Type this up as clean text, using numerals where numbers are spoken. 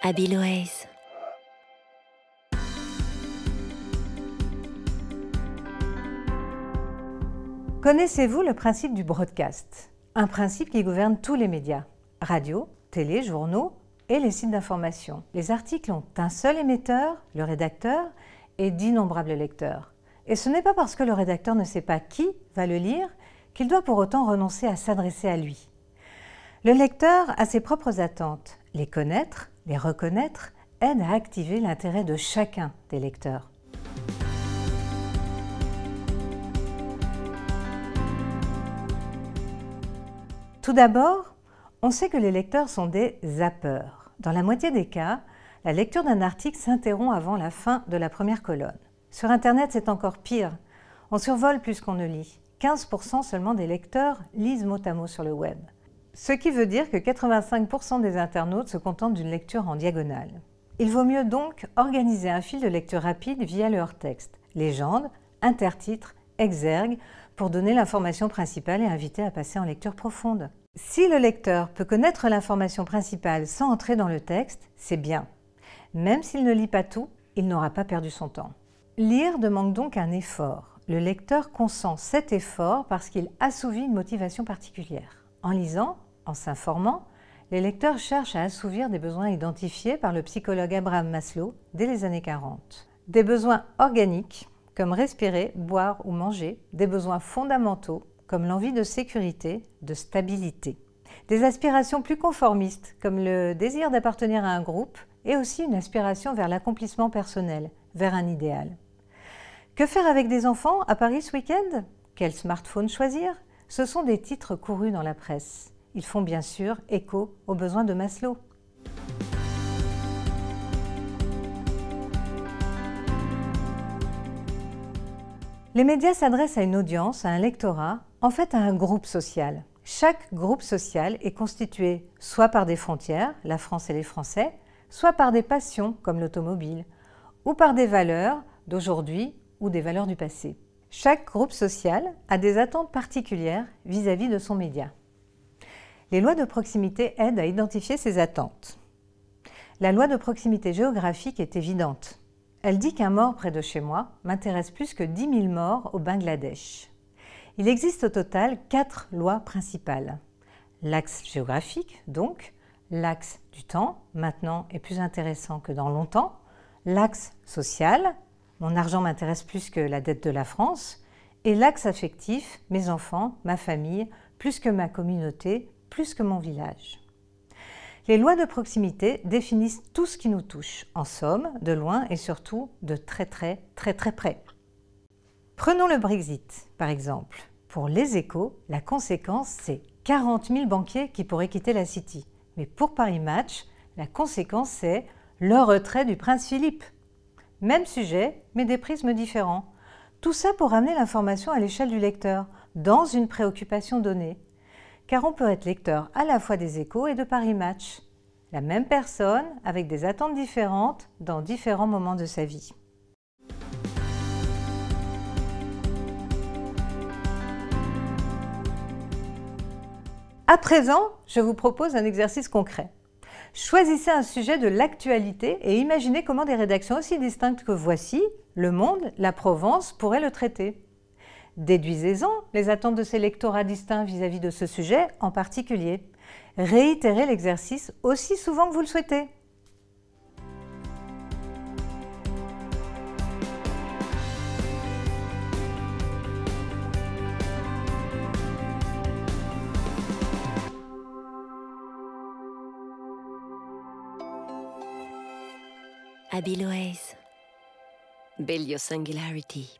Abiloaise. Connaissez-vous le principe du broadcast? Un principe qui gouverne tous les médias, radio, télé, journaux et les sites d'information. Les articles ont un seul émetteur, le rédacteur, et d'innombrables lecteurs. Et ce n'est pas parce que le rédacteur ne sait pas qui va le lire qu'il doit pour autant renoncer à s'adresser à lui. Le lecteur a ses propres attentes. Les connaître, les reconnaître, aide à activer l'intérêt de chacun des lecteurs. Tout d'abord, on sait que les lecteurs sont des zappeurs. Dans la moitié des cas, la lecture d'un article s'interrompt avant la fin de la première colonne. Sur Internet, c'est encore pire. On survole plus qu'on ne lit. 15% seulement des lecteurs lisent mot à mot sur le web. Ce qui veut dire que 85% des internautes se contentent d'une lecture en diagonale. Il vaut mieux donc organiser un fil de lecture rapide via le hors-texte, légende, intertitre, exergue, pour donner l'information principale et inviter à passer en lecture profonde. Si le lecteur peut connaître l'information principale sans entrer dans le texte, c'est bien. Même s'il ne lit pas tout, il n'aura pas perdu son temps. Lire demande donc un effort. Le lecteur consent cet effort parce qu'il assouvit une motivation particulière. En lisant, en s'informant, les lecteurs cherchent à assouvir des besoins identifiés par le psychologue Abraham Maslow dès les années 40. Des besoins organiques, comme respirer, boire ou manger, des besoins fondamentaux, comme l'envie de sécurité, de stabilité. Des aspirations plus conformistes, comme le désir d'appartenir à un groupe, et aussi une aspiration vers l'accomplissement personnel, vers un idéal. Que faire avec des enfants à Paris ce week-end? Quel smartphone choisir? Ce sont des titres courus dans la presse. Ils font bien sûr écho aux besoins de Maslow. Les médias s'adressent à une audience, à un lectorat, en fait à un groupe social. Chaque groupe social est constitué soit par des frontières, la France et les Français, soit par des passions comme l'automobile, ou par des valeurs d'aujourd'hui ou des valeurs du passé. Chaque groupe social a des attentes particulières vis-à-vis de son média. Les lois de proximité aident à identifier ces attentes. La loi de proximité géographique est évidente. Elle dit qu'un mort près de chez moi m'intéresse plus que 10 000 morts au Bangladesh. Il existe au total 4 lois principales. L'axe géographique, donc, l'axe du temps, maintenant est plus intéressant que dans longtemps, l'axe social, mon argent m'intéresse plus que la dette de la France, et l'axe affectif, mes enfants, ma famille, plus que ma communauté, plus que mon village. Les lois de proximité définissent tout ce qui nous touche, en somme, de loin et surtout de très près. Prenons le Brexit, par exemple. Pour les Échos, la conséquence, c'est 40 000 banquiers qui pourraient quitter la City. Mais pour Paris Match, la conséquence, c'est le retrait du prince Philippe. Même sujet, mais des prismes différents. Tout ça pour ramener l'information à l'échelle du lecteur, dans une préoccupation donnée. Car on peut être lecteur à la fois des Échos et de Paris Match. La même personne, avec des attentes différentes, dans différents moments de sa vie. À présent, je vous propose un exercice concret. Choisissez un sujet de l'actualité et imaginez comment des rédactions aussi distinctes que Voici, Le Monde, La Provence pourraient le traiter. Déduisez-en les attentes de ces lectorats distincts vis-à-vis de ce sujet en particulier. Réitérez l'exercice aussi souvent que vous le souhaitez. Abiloaise. Build your singularity.